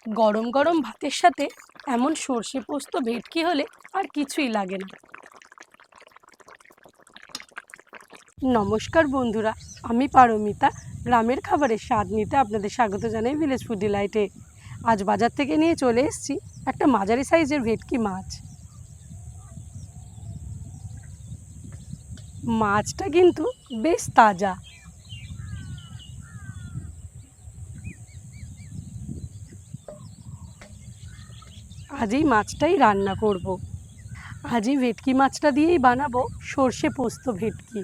গরম গরম ভাতের সাথে এমন সর্ষে পোস্ত ভেটকি হলে আর কিছুই লাগে না। নমস্কার বন্ধুরা, আমি পারমিতা। গ্রামের খাবারের স্বাদ নিতে আপনাদের স্বাগত জানাই ভিলেজ ফুড ডিলাইটে। আজ বাজার থেকে নিয়ে চলে এসেছি একটা মাঝারি সাইজের ভেটকি মাছ। মাছটা কিন্তু বেশ তাজা। আজ এই মাছটাই রান্না করব। আজ এই ভেটকি মাছটা দিয়েই বানাবো সর্ষে পোস্ত ভেটকি।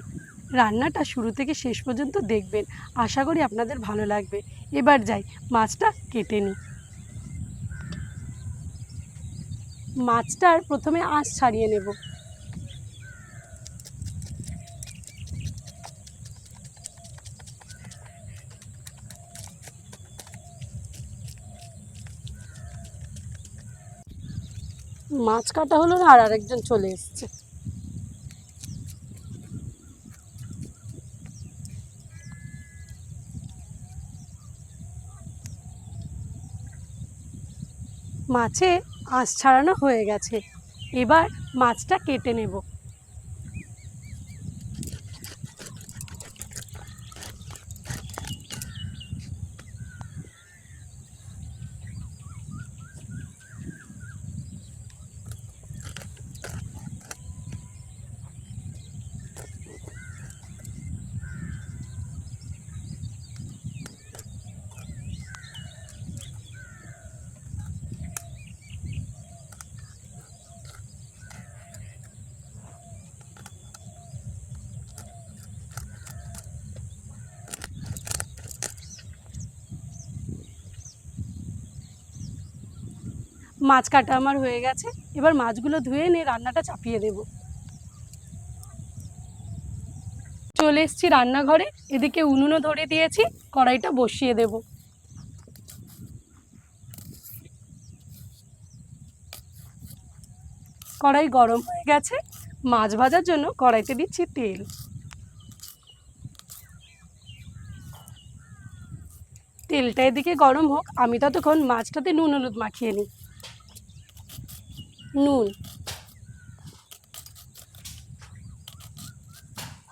রান্নাটা শুরু থেকে শেষ পর্যন্ত দেখবেন, আশা করি আপনাদের ভালো লাগবে। এবার যাই, মাছটা কেটে নিই। মাছটার প্রথমে আঁশ ছাড়িয়ে নেব। মাছ কাটা হলো না, আর আরেকজন চলে এসছে। মাছে আঁশ ছাড়ানো হয়ে গেছে, এবার মাছটা কেটে নেব। মাছ কাটা আমার হয়ে গেছে, এবার মাছগুলো ধুয়ে নিয়ে রান্নাটা চাপিয়ে দেব। চলে এসেছি রান্নাঘরে, এদিকে উনুনও ধরে দিয়েছি, কড়াইটা বসিয়ে দেব। কড়াই গরম হয়ে গেছে, মাছ ভাজার জন্য কড়াইতে দিচ্ছি তেল। তেলটা এদিকে গরম হোক, আমি ততক্ষণ মাছটাতে নুন হলুদ মাখিয়ে নিই। নুন,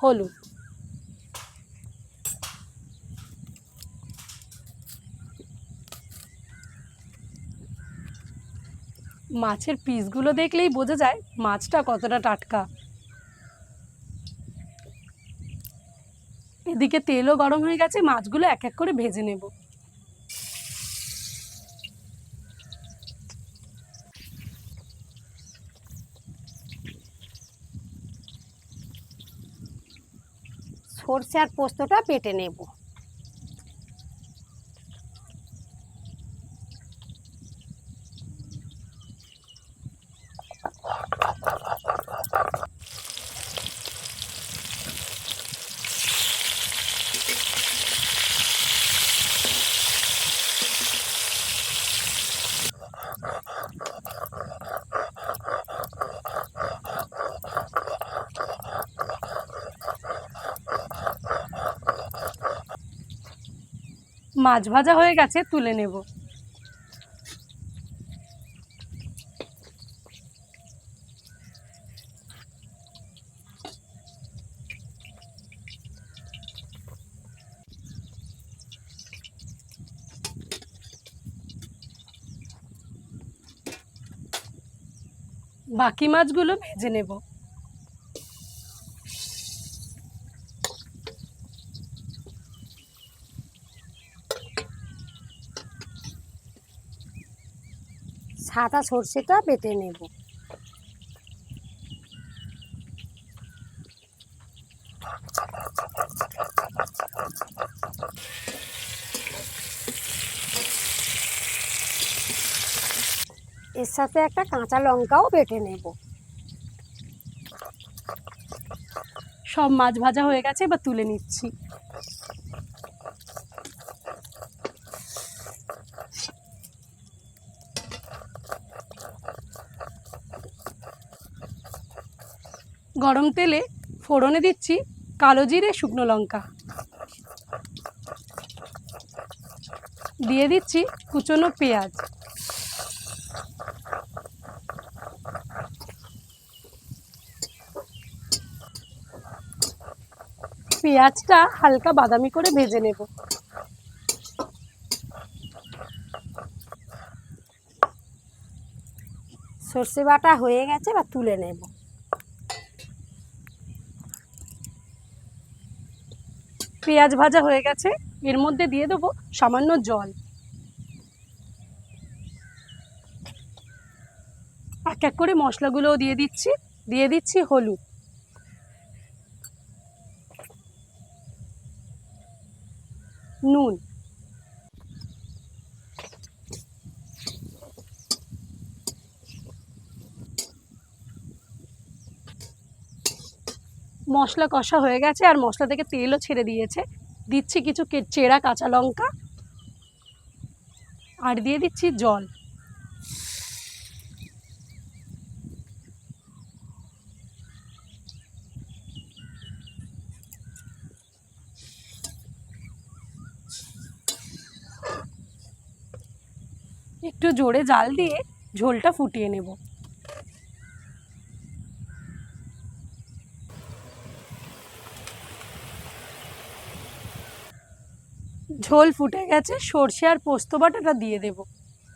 হলুদ, মাছের পিসগুলো দেখলেই বোঝা যায় মাছটা কতটা টাটকা। এদিকে তেলও গরম হয়ে গেছে, মাছগুলো এক এক করে ভেজে নেব। সরষে আর পোস্তটা বেটে নেব। মাছ ভাজা হয়ে গেছে, তুলে নেব। বাকি মাছগুলো ভেজে নেব। সাদা সরষেটা বেটে নেব। এর সাথে একটা কাঁচা লঙ্কাও বেটে নেব। সব মাছ ভাজা হয়ে গেছে, এবার তুলে নিচ্ছি। গরম তেলে ফোড়নে দিচ্ছি কালো জিরে, শুকনো লঙ্কা, দিয়ে দিচ্ছি কুচনো পেঁয়াজ, পেঁয়াজটা হালকা বাদামি করে ভেজে নেব। সর্ষে বাটা হয়ে গেছে, বা তুলে নেব। পেঁয়াজ ভাজা হয়ে গেছে, এর মধ্যে দিয়ে দেবো সামান্য জল। এক এক করে মশলাগুলোও দিয়ে দিচ্ছি হলুদ, নুন, মশলা কষা হয়ে গেছে আর মশলা থেকে তেলও ছেড়ে দিয়েছে। দিচ্ছি কিছু চেরা কাঁচা লঙ্কা আর দিয়ে দিচ্ছি জল। একটু জোরে জাল দিয়ে ঝোলটা ফুটিয়ে নেব। ঝোল ফুটে গেছে, সর্ষে আর পোস্ত বাটাটা দিয়ে দেব।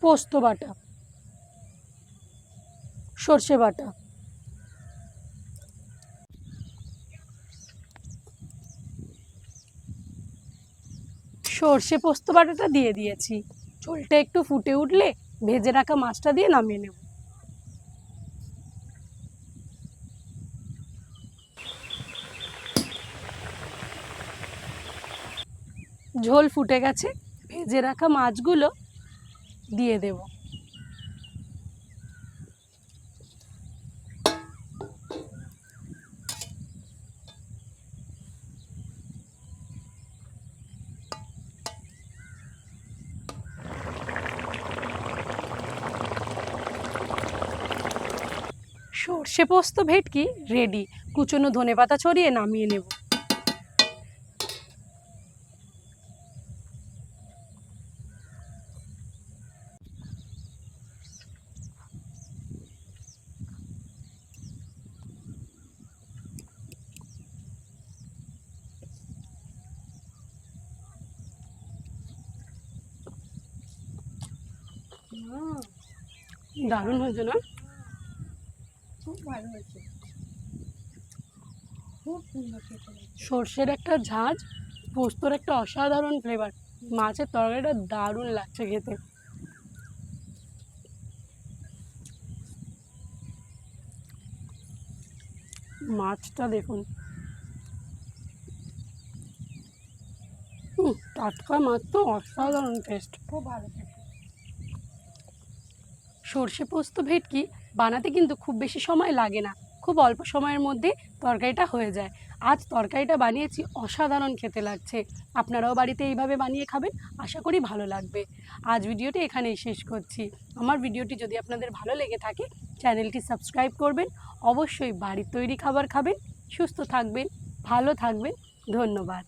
পোস্ত বাটা, সর্ষে বাটা, সর্ষে পোস্ত বাটাটা দিয়ে দিয়েছি। ঝোলটা একটু ফুটে উঠলে ভেজে রাখা মাছটা দিয়ে নামিয়ে নেব। ঝোল ফুটে গেছে, ভেজে রাখা মাছগুলো দিয়ে দেব। সর্ষে পোস্ত ভেটকি রেডি। কুচনো ধনেপাতা ছড়িয়ে নামিয়ে নেব। দারুণ হয়েছে না? খুব ভালো হয়েছে, খুব সুন্দর খেতে। সর্ষের একটা ঝাঁঝ, পোস্তর একটা অসাধারণ ফ্লেভার, মাছের তরকারিটা দারুণ লাগছে খেতে। মাছটা দেখুন, টাটকা মাছ তো অসাধারণ টেস্ট, খুব ভালো খেতে। সর্ষে পোস্ত ভেটকি বানাতে কিন্তু খুব বেশি সময় লাগে না, খুব অল্প সময়ের মধ্যে তরকারিটা হয়ে যায়। আজ তরকারিটা বানিয়েছি, অসাধারণ খেতে লাগছে। আপনারাও বাড়িতে এইভাবে বানিয়ে খাবেন, আশা করি ভালো লাগবে। আজ ভিডিওটি এখানেই শেষ করছি। আমার ভিডিওটি যদি আপনাদের ভালো লেগে থাকে, চ্যানেলটি সাবস্ক্রাইব করবেন। অবশ্যই বাড়ির তৈরি খাবার খাবেন, সুস্থ থাকবেন, ভালো থাকবেন। ধন্যবাদ।